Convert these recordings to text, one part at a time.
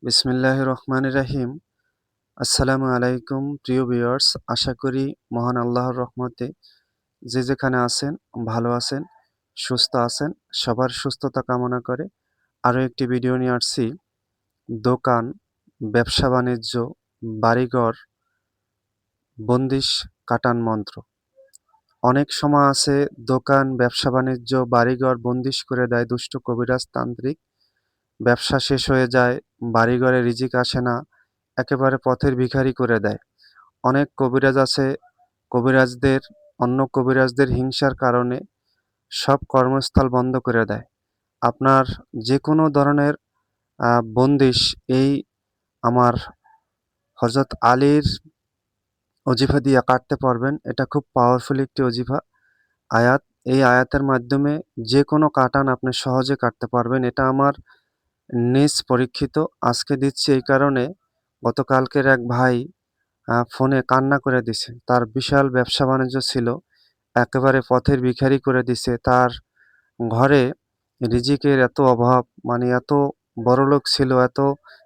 বিসমিল্লাহির রহমানির রহিম। আসসালামু আলাইকুম প্রিয় ভিউয়ার্স, আশা করি মহান আল্লাহর রহমতে যে যেখানে আছেন ভালো আছেন, সুস্থ আছেন। সবার সুস্থতা কামনা করে আরও একটি ভিডিও নিয়ে আসছি। দোকান, ব্যবসা বাণিজ্য, বাড়িঘর বন্দিশ কাটান মন্ত্র। অনেক সময় আছে দোকান, ব্যবসা বাণিজ্য, বাড়িঘর বন্দিশ করে দেয় দুষ্ট কবিরাজ তান্ত্রিক। ব্যবসা শেষ হয়ে যায়, বাড়িঘরে রিজিক আসে না, একেবারে পথের ভিখারি করে দেয়। অনেক কবিরাজ আছে, কবিরাজদের অন্য কবিরাজদের হিংসার কারণে সব কর্মস্থল বন্ধ করে দেয়। আপনার যে কোনো ধরনের বন্দিশ এই আমার হযরত আলীর অজিফা দিয়ে কাটতে পারবেন। এটা খুব পাওয়ারফুল একটি অজিফা আয়াত। এই আয়াতের মাধ্যমে যে কোনো কাটান আপনি সহজে কাটতে পারবেন। এটা আমার নিজ পরীক্ষিত। আজকে দিচ্ছি এই কারণে, গতকালকের এক ভাই ফোনে কান্না করে দিছে। তার বিশাল ব্যবসা বাণিজ্য ছিল, একেবারে পথের ভিখারি করে দিছে। তার ঘরে রিজিকের এত অভাব, মানে এত বড়লোক ছিল, এত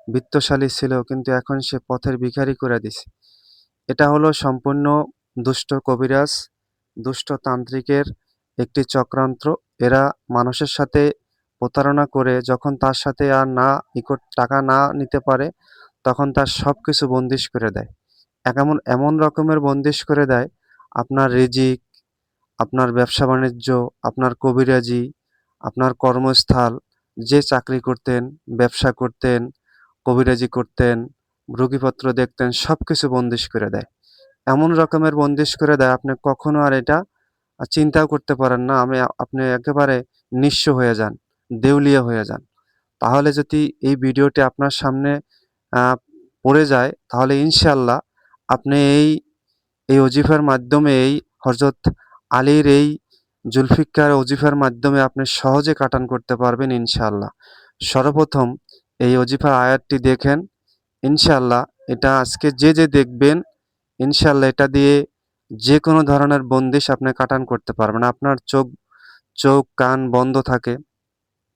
বিত্তশালী ছিল, কিন্তু এখন সে পথের ভিখারি করে দিছে। এটা হলো সম্পূর্ণ দুষ্ট কবিরাজ, দুষ্ট তান্ত্রিকের একটি চক্রান্ত। এরা মানুষের সাথে প্রতারণা করে যখন তার সাথে আর না নিকট টাকা না নিতে পারে, তখন তার সবকিছু বন্দিশ করে দেয়। এমন এমন রকমের বন্দিশ করে দেয়, আপনার রিজিক, আপনার ব্যবসা বাণিজ্য, আপনার কবিরাজি, আপনার কর্মস্থল, যে চাকরি করতেন, ব্যবসা করতেন, কবিরাজি করতেন, রোগীপত্র দেখতেন, সবকিছু বন্দিশ করে দেয়। এমন রকমের বন্দিশ করে দেয়, আপনি কখনো আর এটা চিন্তাও করতে পারেন না। আপনি একেবারে নিঃস্ব হয়ে যান, দেউলিয়া হয়ে যান। তাহলে যদি এই ভিডিওটি আপনার সামনে আহ, পড়ে যায়, তাহলে ইনশাল্লাহ আপনি এই অজিফার মাধ্যমে, এই হযরত আলীর এই জুলফিকার অজিফার মাধ্যমে আপনি সহজে কাটান করতে পারবেন ইনশাআল্লাহ। সর্বপ্রথম এই অজিফার আয়াতটি দেখেন ইনশাআল্লাহ। এটা আজকে যে দেখবেন ইনশাআল্লাহ, এটা দিয়ে যে কোনো ধরনের বন্দিশ আপনি কাটান করতে পারবেন। আপনার চোখ চোখ কান বন্ধ থাকে,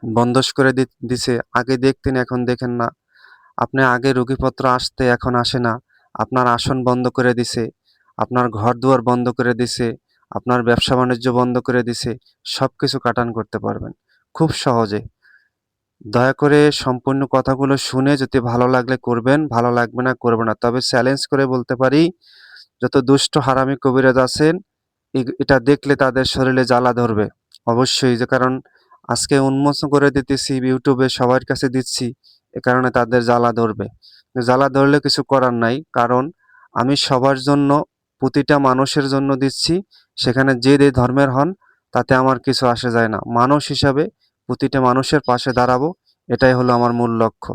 বন্ধস করে দিছে। আগে দেখতেন, এখন দেখেন না। আপনি আগে রোগীপত্র আসতে, এখন আসে না। আপনার আসন বন্ধ করে দিছে, আপনার ঘর-দুয়ার বন্ধ করে দিছে, আপনার ব্যবসা-বাণিজ্য বন্ধ করে দিছে। সবকিছু কাটান করতে পারবেন খুব সহজে। দয়া করে সম্পূর্ণ কথাগুলো শুনে যদি ভালো লাগলে করবেন, ভালো লাগবে না করবেন না। তবে চ্যালেঞ্জ করে বলতে পারি, যত দুষ্ট হারামি কবিরাজ আছেন, এটা দেখলে তাদের শরীরে জ্বালা ধরবে অবশ্যই। যে কারণ আজকে উন্মোচন করে দিতেছি, ইউটিউবে সবার কাছে দিচ্ছি, এ কারণে তাদের জ্বালা ধরবে। জ্বালা ধরলে কিছু করার নাই, কারণ আমি সবার জন্য, প্রতিটা মানুষের জন্য দিচ্ছি। সেখানে যে ধর্মের হন, তাতে আমার কিছু আসে যায় না। মানুষ হিসাবে প্রতিটা মানুষের পাশে দাঁড়াবো, এটাই হলো আমার মূল লক্ষ্য।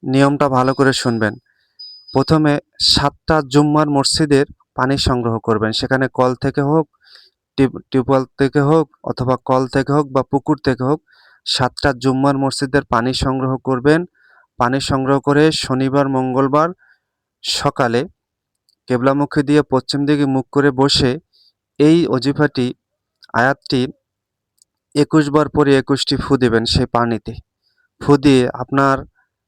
নিয়মটা ভালো করে শুনবেন। প্রথমে ৭টা জুম্মার মসজিদের পানি সংগ্রহ করবেন। সেখানে কল থেকে হোক, টিউবওয়েল থেকে হোক, অথবা কল থেকে হোক বা পুকুর থেকে হোক, ৭টা জুম্মার মসজিদের পানি সংগ্রহ করবেন। পানি সংগ্রহ করে শনিবার মঙ্গলবার সকালে কেবলামুখী দিয়ে পশ্চিম দিকে মুখ করে বসে এই অজিফাটি, আয়াতটি ২১ বার পরে ২১টি ফু দিবেন সেই পানিতে। ফু দিয়ে আপনার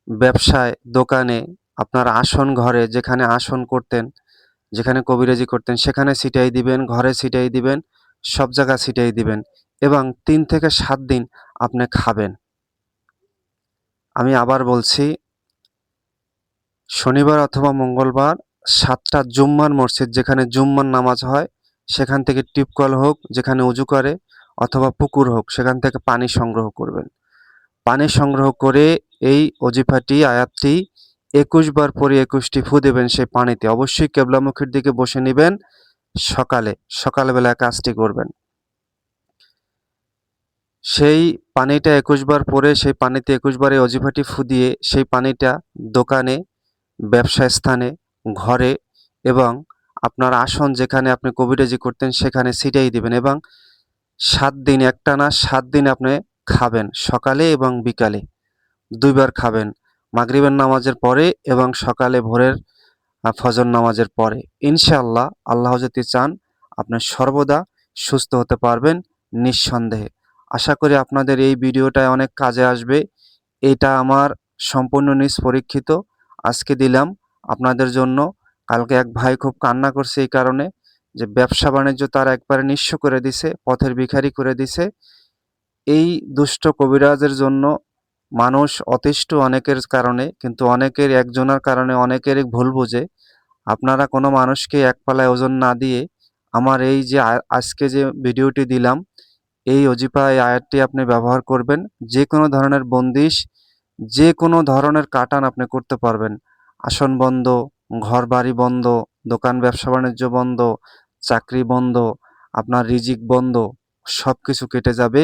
ব্যবসায়, দোকানে, আপনার আসন ঘরে, যেখানে আসন করতেন, যেখানে কবিরাজি করতেন, সেখানে ছিটাই দিবেন, ঘরে ছিটাই দিবেন, সব জায়গা ছিটাই দিবেন। এবং ৩ থেকে ৭ দিন আপনি খাবেন। আমি আবার বলছি, শনিবার অথবা মঙ্গলবার ৭টা জুম্মার মসজিদ, যেখানে জুম্মার নামাজ হয়, সেখান থেকে টিউবকল হোক, যেখানে উজু করে, অথবা পুকুর হোক, সেখান থেকে পানি সংগ্রহ করবেন। পানি সংগ্রহ করে এই অজিফাটি, আয়াতটি ২১ বার পরে ২১টি ফু দেবেন সেই পানিতে। অবশ্যই কেবলামুখীর দিকে বসে নিবেন। সকালবেলা কাজটি করবেন। সেই পানিটা ২১ বার পরে সেই পানিতে ২১ বার এই অজিফাটি ফু দিয়ে সেই পানিটা দোকানে, ব্যবসা স্থানে, ঘরে এবং আপনার আসন, যেখানে আপনি কবিরাজি করতেন, সেখানে ছিটাই দিবেন। এবং ৭ দিন, একটানা ৭ দিন আপনি খাবেন, সকালে এবং বিকালে ২ বার খাবেন। মাগরিবের নামাজের পরে এবং সকালে ভোরের ফজর নামাজের পরে। ইনশাআল্লাহ, আল্লাহ যদি চান, আপনি সর্বদা সুস্থ হতে পারবেন নিঃসন্দেহে। আশা করি আপনাদের এই ভিডিওটা অনেক কাজে আসবে। এটা আমার সম্পূর্ণ নিজ পরীক্ষিত। আজকে দিলাম আপনাদের জন্য। কালকে এক ভাই খুব কান্না করছে এই কারণে যে ব্যবসা বাণিজ্য তার একবারে নিঃস্ব করে দিছে, পথের ভিখারি করে দিছে। এই দুষ্ট কবিরাজের জন্য মানুষ অতিষ্ঠ অনেকের কারণে, কিন্তু অনেকের একজনের কারণে অনেকেরই ভুল বুঝে। আপনারা কোনো মানুষকে এক পাল্লায় ওজন না দিয়ে আমার এই যে আজকে যে ভিডিওটি দিলাম, এই অজিফা এই আয়াতটি আপনি ব্যবহার করবেন। যে কোনো ধরনের বন্দিশ, যে কোনো ধরনের কাটান আপনি করতে পারবেন। আসন বন্ধ, ঘর বাড়ি বন্ধ, দোকান ব্যবসা বাণিজ্য বন্ধ, চাকরি বন্ধ, আপনার রিজিক বন্ধ, সব কিছু কেটে যাবে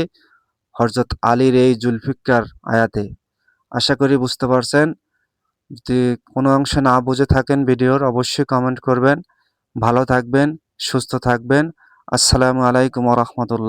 হযরত আলীর এই জুলফিকার আয়াতে। আশা করি বুঝতে পারছেন। যদি কোনো অংশে না বুঝে থাকেন ভিডিওর, অবশ্যই কমেন্ট করবেন। ভালো থাকবেন, সুস্থ থাকবেন। আসসালামু আলাইকুম ওয়া রাহমাতুল্লাহ।